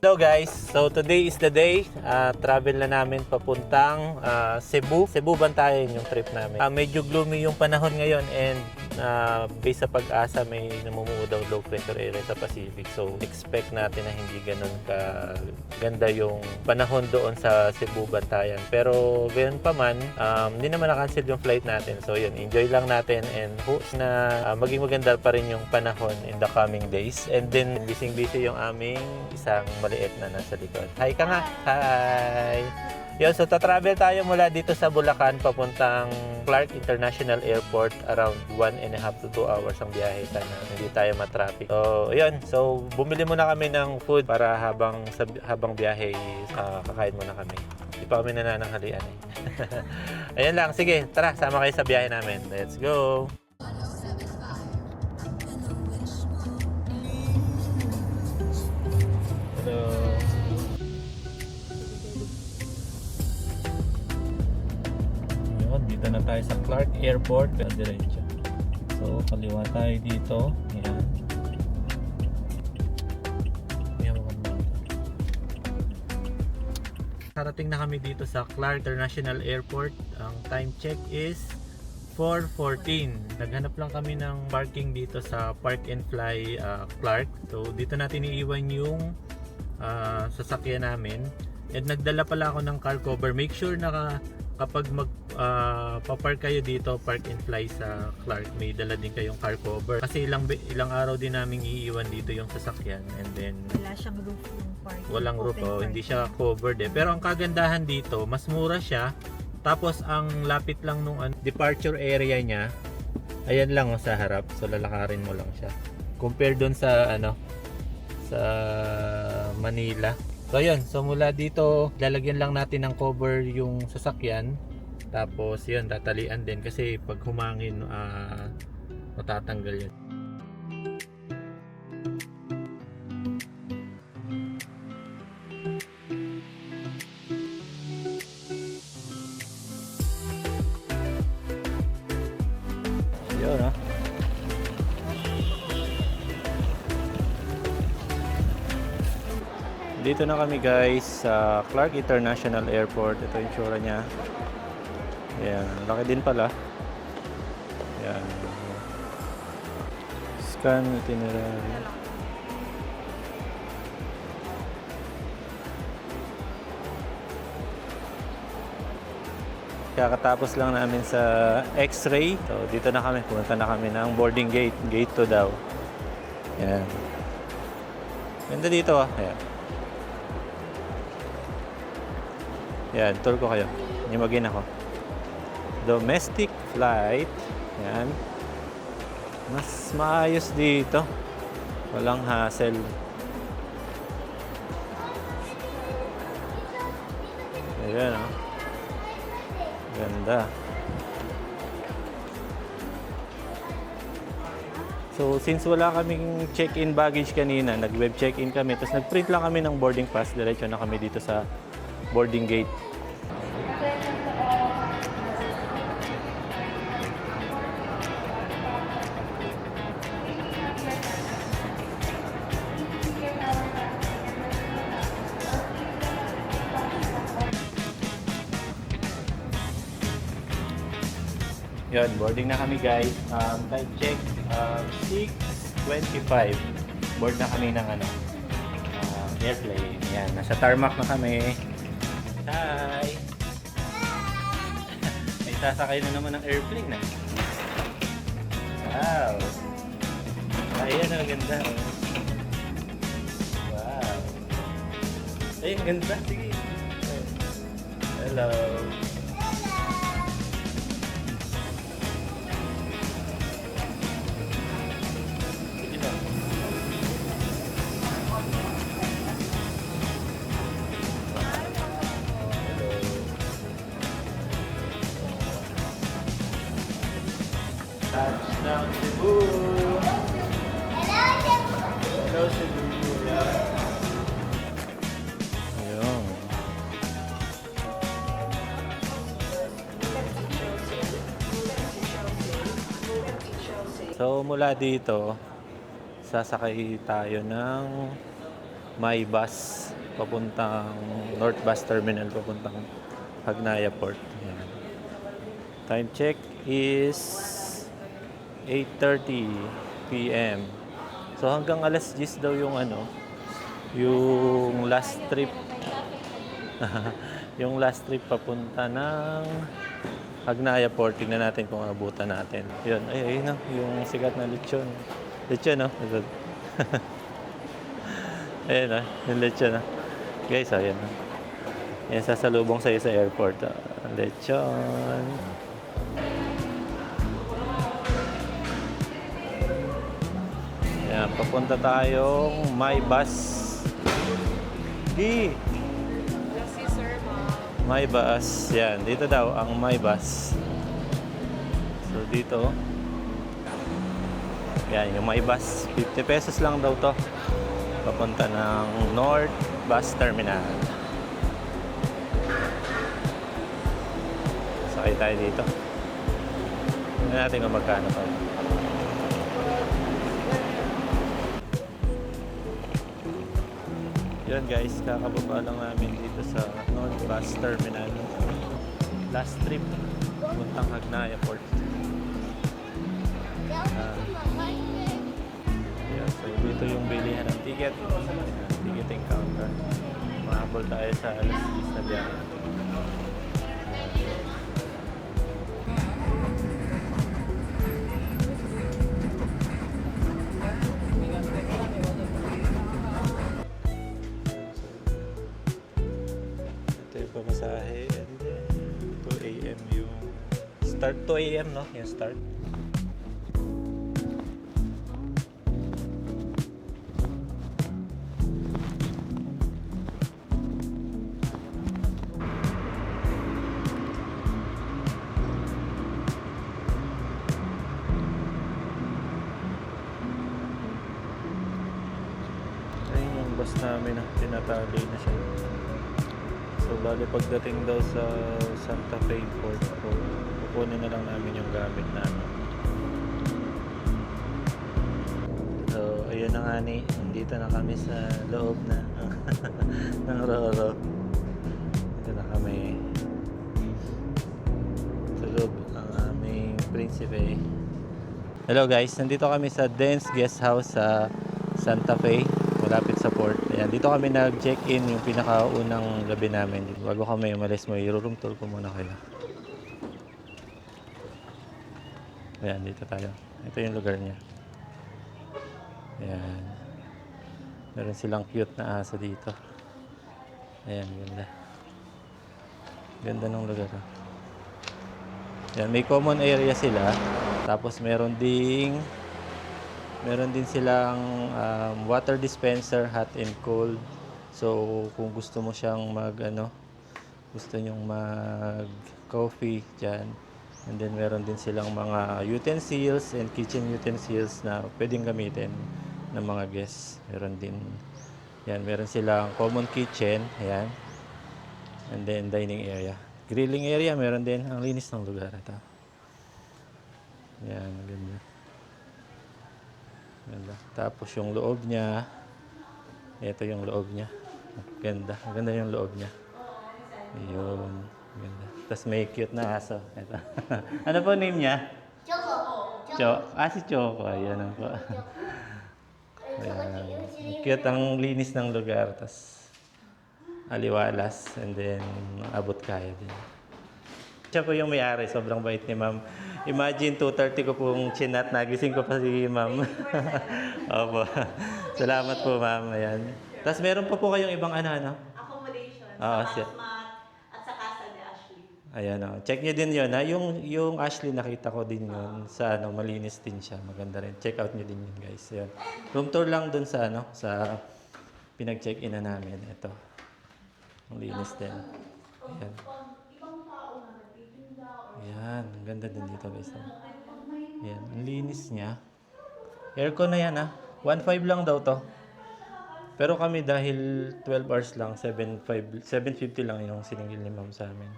Hello guys, so today is the day. Travel na namin papuntang Cebu. Cebu Bantayan yung trip namin. Medyo gloomy yung panahon ngayon and based sa pag-asa may namumuo daw low pressure area sa Pacific. So expect natin na hindi ganun ganda yung panahon doon sa Cebu Bantayan. Pero ganoon pa man, hindi naman na-cancel yung flight natin. So yun, enjoy lang natin and hope na maging maganda pa rin yung panahon in the coming days. And then busy-busy yung aming isang maliit na nasa likod. Hi ka nga! Hi! Yun, so tatravel tayo mula dito sa Bulacan papuntang Clark International Airport. Around 1.5 to 2 hours ang biyahe sana. Hindi tayo matraffic. So, yun. So, bumili muna kami ng food para habang biyahe, kakain muna kami. Hindi pa kami nanananghalian eh. Ayan lang. Sige, tara. Sama kayo sa biyahe namin. Let's go! Hello! Dito na tayo sa Clark Airport, pero diretso. So, kaliwa tayo dito. Ayan. Karating na kami dito sa Clark International Airport. Ang time check is 4:14. Naghanap lang kami ng parking dito sa Park and Fly Clark. So, dito natin iiwan yung sasakyan namin. And nagdala pala ako ng car cover. Make sure na kapag papark kayo dito, Park and Fly sa Clark, may dala din kayong car cover. Kasi ilang araw din namin iiwan dito yung sasakyan. And then wala siyang roof yung parking. Walang roof, hindi siya covered eh. Pero ang kagandahan dito, mas mura siya. Tapos ang lapit lang nung departure area niya, ayan lang sa harap. So lalakarin mo lang siya. Compare doon sa sa Manila. So yun, so mula dito lalagyan lang natin ng cover yung sasakyan. Tapos yun, tatalian din kasi pag humangin matatanggal yun. Yun ha. Dito na kami guys sa Clark International Airport. Ito yung tsura niya. Ayan, laki din pala. Ayan. Scan itinerary. Kakatapos lang namin sa X-ray. So dito na kami. Pumunta na kami ng boarding gate. Gate 2 daw. Ayan. Ganda dito ah. Ayan. Yan, tour ko kayo. Nimagin ako. Domestic flight. Yan. Mas maayos dito. Walang hassle. Ayan, oh. Ganda. So, since wala kaming check-in baggage kanina, nag-web check-in kami, tapos nag-print lang kami ng boarding pass, diretso na kami dito sa boarding gate. Yan, boarding na kami guys. Time check 6:25. Board na kami ng airplane. Yan, nasa tarmac na kami. Hi! May sasakay na naman ng airplane na. Wow! Ayan, ang ganda. Wow! Ay, ang ganda. Sige. Hello! Sige na. Touchdown Cebu! Hello Cebu! Ayun. So mula dito, sasakay tayo ng My Bus. papuntang North Bus Terminal, papuntang Hagnaya Port. Ayan. Time check is 8:30 p.m. So hanggang alas 10 daw yung yung last trip. Yung last trip papunta ng Hagnaya Port. Tignan natin kung abutan natin. Yun, ayun na, yung sikat na lechon. Lechon, no? Ayun na, yung lechon, no? Guys, ayan na. Yan, sasalubong sa'yo sa airport. Lechon. Yan, papunta tayong My Bus. Di! Si Sir Ma'am. My Bus. Yan, dito daw ang My Bus. So, dito. Yan, yung My Bus. 50 pesos lang daw to. Papunta ng North Bus Terminal. Sakay tayo dito. Tignan natin kung magkano pa. Yun guys, kakababa lang namin dito sa North Bus Terminal. Last trip, puntang Hagnaya Port. Yeah, so dito yung bilihan ng ticket. Ticketing counter. Mahabol tayo sa alas 10 na biyahe. Ito yung pamasahe and then 2 a.m. yung start. 2 a.m. no? Yung start. Ayun yung bus namin, tinatali na siya. So, bali pagdating daw sa Santa Fe Port, kukunin na lang namin yung gamit namin. So, ayun na nga ni, nandito na kami sa loob na ng Roro. Dito na kami sa loob ng aming Principe. Hello guys, nandito kami sa Dens Guest House sa Santa Fe, malapit sa port. Ayan, dito kami nag-check-in yung pinakaunang gabi namin. Bago kami umalis mo, i-room tour ko muna kayo. Ayan, dito tayo. Ito yung lugar niya. Ayan. Meron silang cute na aso dito. Ayan, ganda. Ganda ng lugar. Ayan, may common area sila. Tapos meron din silang water dispenser, hot and cold. So, kung gusto mo siyang gusto nyong mag coffee dyan. And then, meron din silang mga utensils and kitchen utensils na pwedeng gamitin ng mga guests. Meron din, yan, meron silang common kitchen, ayan. And then, dining area. Grilling area, meron din. Ang linis ng lugar ito. Yan, maganda. Ganda. Tapos yung loob niya, ito yung loob niya. Ganda. Ganda yung loob niya. Ayun. Ganda. Tapos may cute na aso. Ito. Ano po name niya? Choco. Si Choco. Ayan ang po. Ayan. Cute, ang linis ng lugar. Tapos aliwalas. And then abot kaya din. Siya po yung may-ari. Sobrang bait ni ma'am. Imagine 2:30 ko pong chinat. Nagising ko pa si ma'am. Opo. Salamat po ma'am. Ayan. Tapos meron pa po kayong ibang Accommodation sa Asmat at sa Casa de Ashley. Ayan o. Check nyo din yun ha. Yung Ashley nakita ko din yun sa malinis din siya. Maganda rin. Check out nyo din yun guys. Ayan. Room tour lang dun sa sa pinag-check-in na namin. Ito. Ang linis din. Ayan. Ayan. Ang ganda din dito guys. Ayan. Ang linis niya. Aircon na yan ha. 1.5 lang daw to. Pero kami dahil 12 hours lang, 750 lang yung siningil ni ma'am sa amin.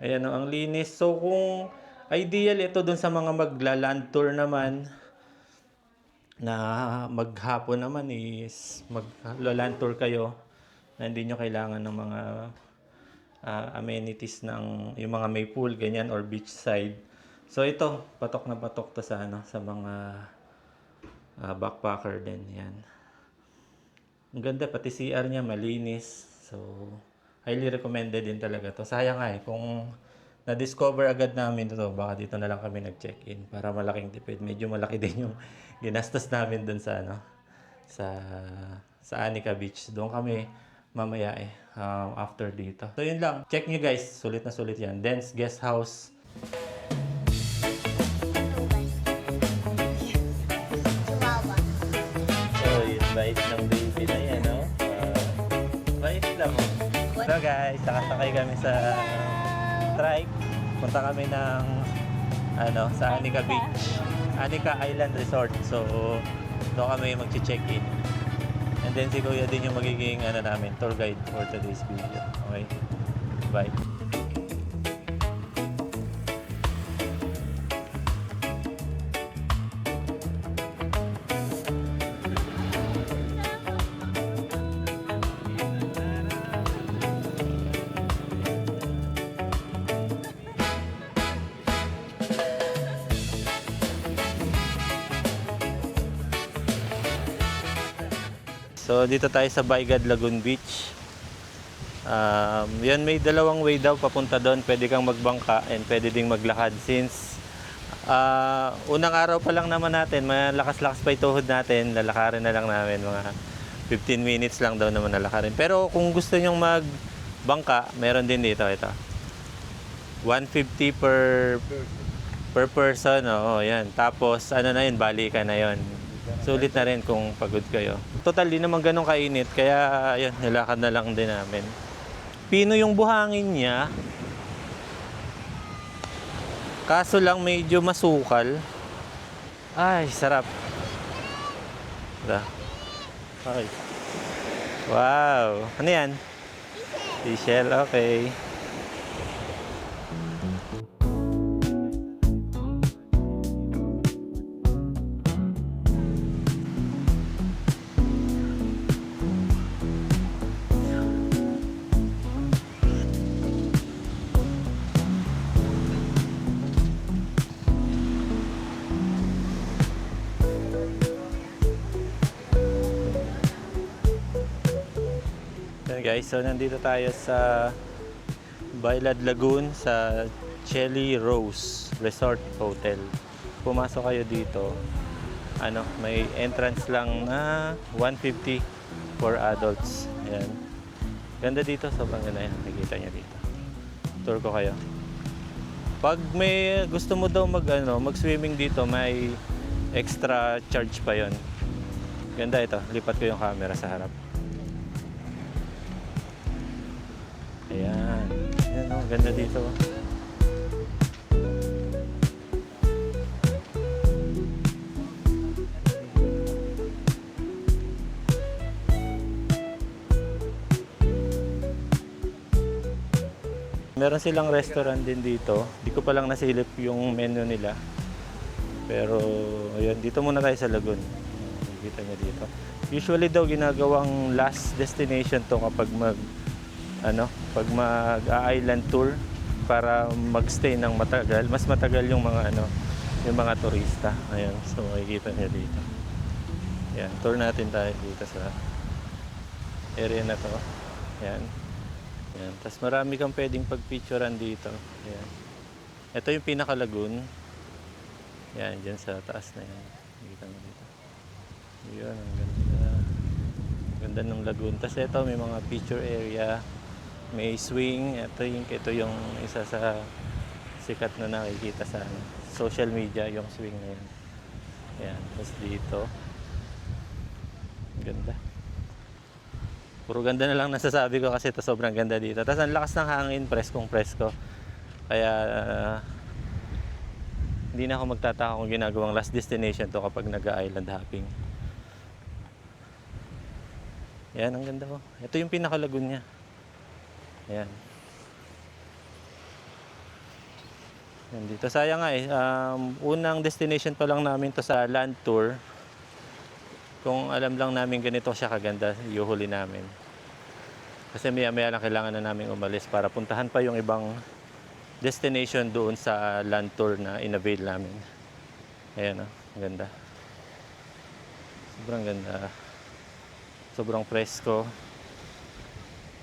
Ayan o, ang linis. So kung ideal ito dun sa mga magla-land tour naman, na maghapon naman is magla-land tour kayo. na hindi nyo kailangan ng mga amenities ng yung mga may pool, ganyan, or beach side. So ito, patok na patok to sa, ano, sa mga backpacker din. Yan. Ang ganda, pati CR niya malinis. So, highly recommended din talaga to. Sayang nga kung na-discover agad namin ito, baka dito na lang kami nag-check-in para malaking tipid. Medyo malaki din yung ginastos namin dun sa, ano, sa Anika Beach. Doon kami mamaya after dito. So, yun lang. Check nyo guys. Sulit na sulit yan. Dense Guest House. So, yung bait ng baby na yan, no? Bait lang, oh. So guys, nakasakay kami sa trike. Punta kami ng sa Anika Beach. Anika Island Resort. So, doon kami mag-check-in. And then si Kuya din yung magiging namin, tour guide for today's video. Okay? Bye. So, dito tayo sa Baigad Lagoon Beach. Yan, may dalawang way daw papunta doon. Pwede kang magbangka and pwede ding maglakad. Since unang araw pa lang naman natin, malakas-lakas pa ituhod natin, lalakarin na lang namin. Mga 15 minutes lang daw naman lalakarin. Pero kung gusto nyong magbangka, meron din dito. Ito. 150 per person. Oo, yan. Tapos, na yun, balikan na yun. Sulit na rin kung pagod kayo. Total, di naman ganun kainit. Kaya, yun, nilakad na lang din namin. Pino yung buhangin niya. Kaso lang medyo masukal. Ay, sarap. Ay. Wow. Ano yan? Seashell, okay. Guys, so nandito tayo sa Bailad Lagoon sa Chelly Rose Resort Hotel. Pumasok kayo dito, may entrance lang na 150 for adults. Ayan. Ganda dito, sobrang ganda yan. Nakikita niyo dito. Tour ko kayo. Pag may gusto mo daw mag-swimming dito, may extra charge pa yon. Ganda ito. Lipat ko yung camera sa harap. Ayan. Ayan, oh, ganda dito. Meron silang restaurant din dito. Di ko pa lang nasilip yung menu nila. Pero, ayun, dito muna tayo sa Lagoon. Nakikita niyo dito. Usually daw ginagawang last destination to kapag pag mag-island tour para magstay ng matagal, mas matagal yung mga yung mga turista. Ayun, so makikita niyo dito. Yan, tour natin tayo dito sa area na to. Yan. Yan, tas marami kang pwedeng pagpicturean dito. Yan. Ito yung pinaka-lagoon. Yan, dyan sa taas na yan. Nakikita mo dito. Yun, ang ganda. Ganda ng lagoon. Tas ito, may mga picture area. May swing. Ito yung isa sa sikat na nakikita sa social media, yung swing na yan. Yan. Tapos dito. Ganda. Puro ganda na lang nasasabi ko kasi ito sobrang ganda dito. Tapos ang lakas ng hangin, preskong presko. Kaya hindi na ako magtataka kung ginagawang last destination to kapag nag-island hopping. Yan, ang ganda ko. Ito yung pinaka-lagoon niya. Ayan. Yan dito. Sayang nga unang destination pa lang namin to sa land tour. Kung alam lang namin ganito siya kaganda, yuhuli namin. Kasi maya-maya lang kailangan na namin umalis para puntahan pa yung ibang destination doon sa land tour na in-avail namin. Ayan, oh, ang ganda. Sobrang ganda. Sobrang presko.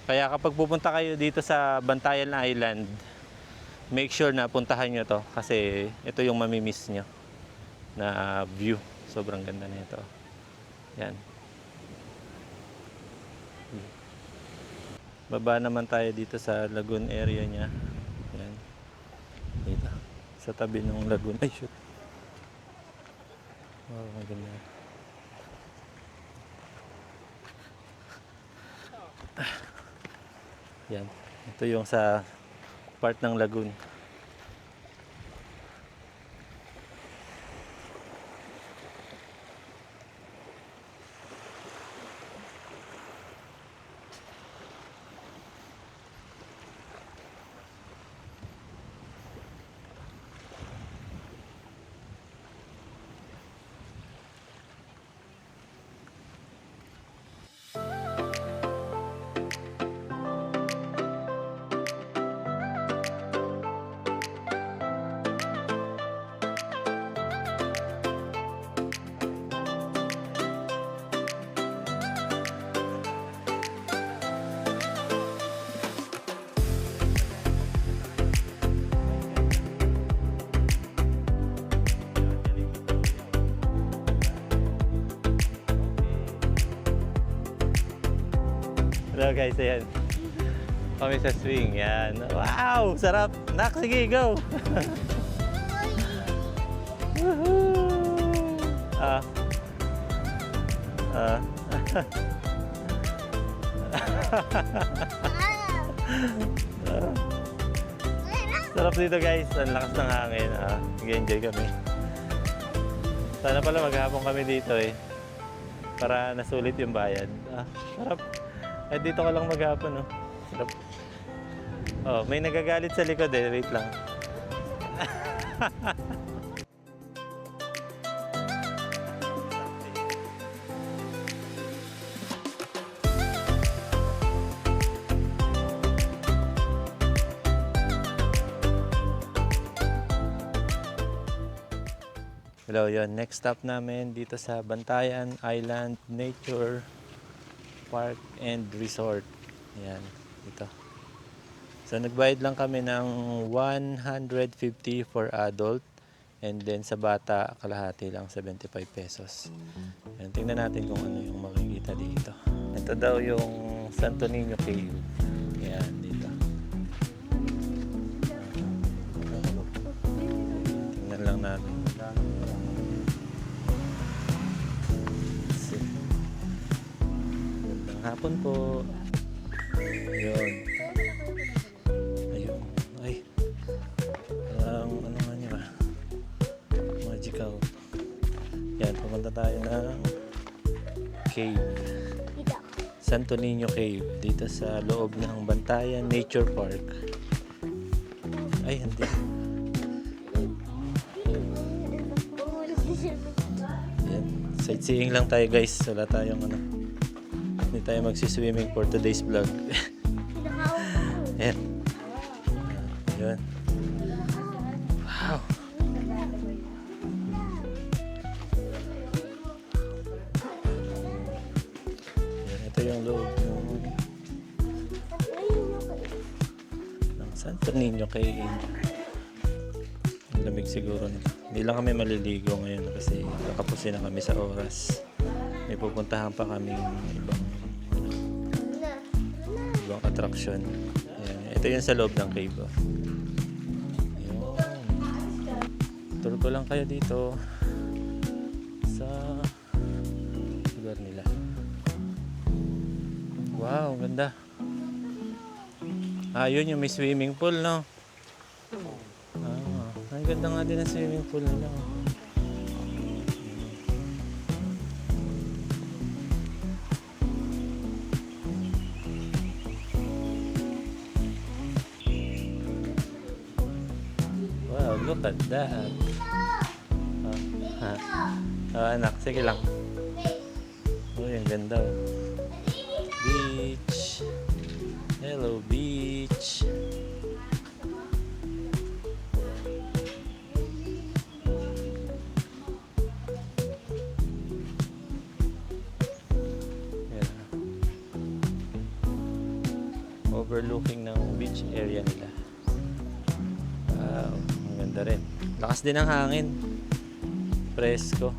Kaya kapag pupunta kayo dito sa Bantayan Island, make sure na puntahan nyo to kasi ito yung mamimiss nyo na view. Sobrang ganda na ito. Yan. Baba naman tayo dito sa lagoon area niya. Yan. Dito. Sa tabi ng lagoon. Ay, shoot. Oh, maganda. Yan. Ito yung sa part ng lagoon. Hello guys, ayan. Kami sa swing, yan. Wow! Sarap! Nak, sige, go! Woohoo! Sarap dito guys, ang lakas ng hangin. Nag-enjoy kami. Sana pala maghapon kami dito eh. Para nasulit yung bayad. Sarap. Eh dito ka lang maghapon, oh. Sarap. Oh, may nagagalit sa likod eh. Wait lang. Hello, yun. Next stop namin dito sa Bantayan Island Nature Park and Resort. Yan, dito. So, nagbayad lang kami ng 150 for adult and then sa bata, kalahati lang, 75 pesos. Yan, tingnan natin kung ano yung makikita dito. Ito daw yung Santo Niño Cave. Yan, dito. Tingnan lang natin. Hapon po. Ayun. Ayun. Ay. Ang ano nga niya ba? Magical. Yan, pumunta tayo ng cave. Santo Niño Cave. Dito sa loob ng Bantayan Nature Park. Ay, hindi. Yan. Sightseeing lang tayo guys. Wala tayong ano. Hindi tayo magsiswimming for today's vlog. Ayan. Ayan. Wow. Ayan, ito yung loob ng Santo Niño Cave. Ang lamig siguro nito. Hindi lang kami maliligo ngayon kasi nakapusin na kami sa oras. May pupuntahan pa kaming ibang attraction. Ayan. Ito yung sa loob ng cave. Ayan. Tour ko lang kayo dito sa lugar nila. Wow, ganda. Yun yung may swimming pool, no? Ang ganda nga din ang swimming pool nila. Look at that. Anak, sige lang. Oh, ang ganda. Beach. Hello, beach. Yeah. Overlooking ng beach area nila. Wow, ang ganda rin. Lakas din ang hangin. Presko.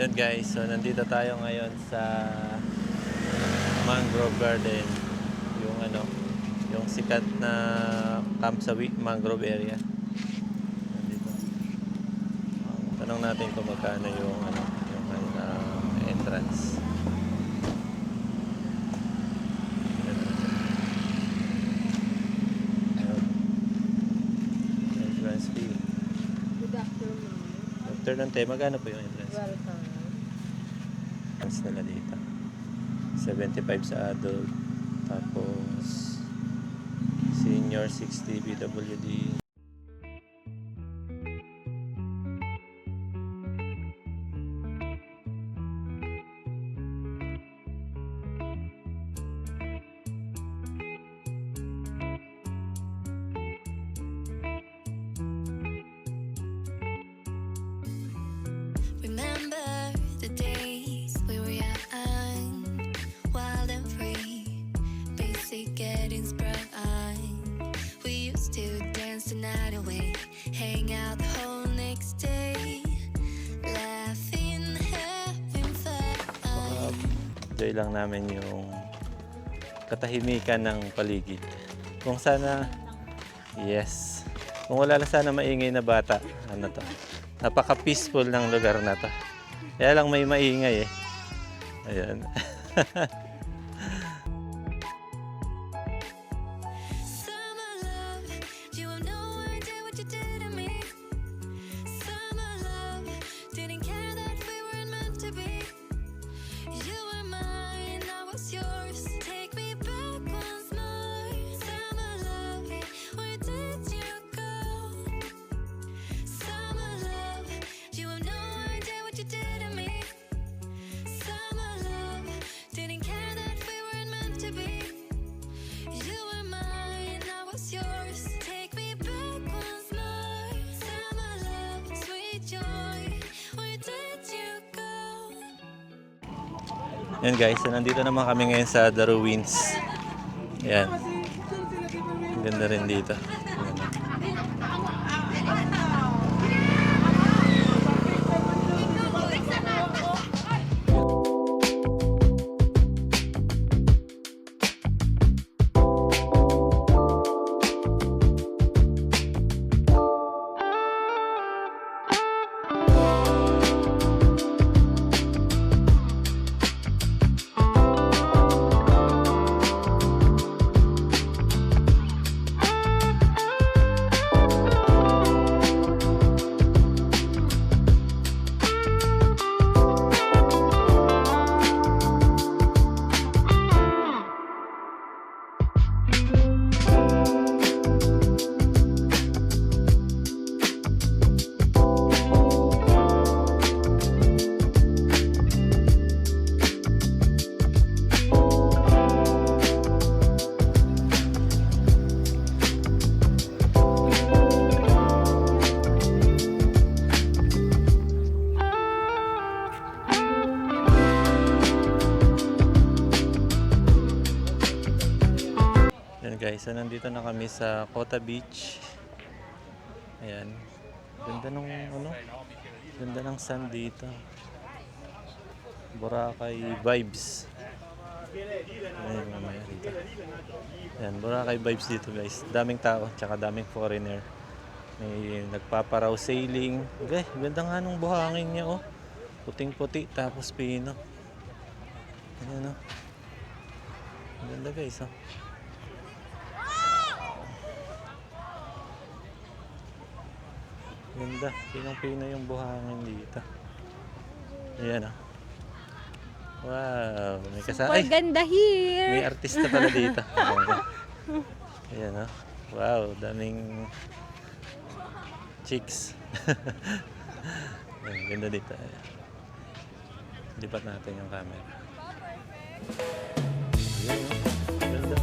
Yun guys, so nandito tayo ngayon sa Mangrove Garden. Yung yung sikat na Camp Sawi Mangrove area. Nandito. Tanong natin kung magkano yung entrance. Entrance fee. Good afternoon. After ng tema, magkano po yung entrance? Welcome. Entrance nila dito. 75 sa adult. Tapos senior 60 PWD. Remember the days we were young, wild and free, basic getting sprung. We used to dance the night away, hang out the whole next day, laughing, having fun. Enjoy lang namin yung katahimikan ng paligid. Kung sana, yes. Kung wala lang sana maingay na bata, ano to? Napaka-peaceful ng lugar na to. Kaya lang may maingay eh. Ayan. Summer love, you have no idea what you did to me. Summer love, didn't care that we weren't meant to be. You were mine, I was yours. Take me back once more. Summer love, where did you go? Summer love, you have no idea what you did to me. Summer love, didn't care that we weren't meant to be. You were mine, I was yours. Take me back once more. Summer love, sweet joy, where did you go? Yan guys, so nandito naman kami ngayon sa The Ruins. Ayan. Ang ganda rin dito. Ayan. Yan guys, so nandito na kami sa Kota Beach. Ayan. Ganda ng ganda ng sun dito. Boracay vibes. Ayan, mamaya dito. Ayan, Boracay vibes dito guys. Daming tao, tsaka daming foreigner. May nagpaparaw sailing. Okay, ganda nga nung buhangin niya oh. Puting-puti tapos pino. Ayan oh. Ganda guys oh. Ganda, pinang-pino yung buhangin dito. Ayan oh. Wow, may kasama. Super ganda here. May artista pala dito. Ayan oh. Wow, daming chicks. Ayan, ganda dito. Ayan. Lipat natin yung camera. Ayan oh. Ganda.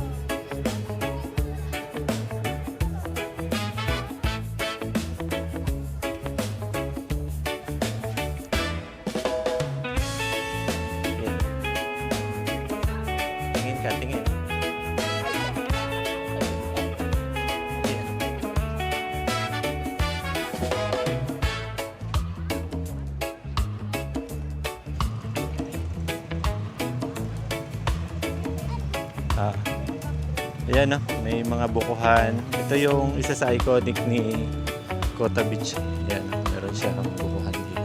Ayan. Tingin ka, tingin. Ayan. Ayan no, may mga bukuhan. Ito yung isa sa iconic ni Kota Beach. Ayan, meron siyang bukuhan dito.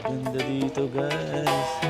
Ganda dito guys.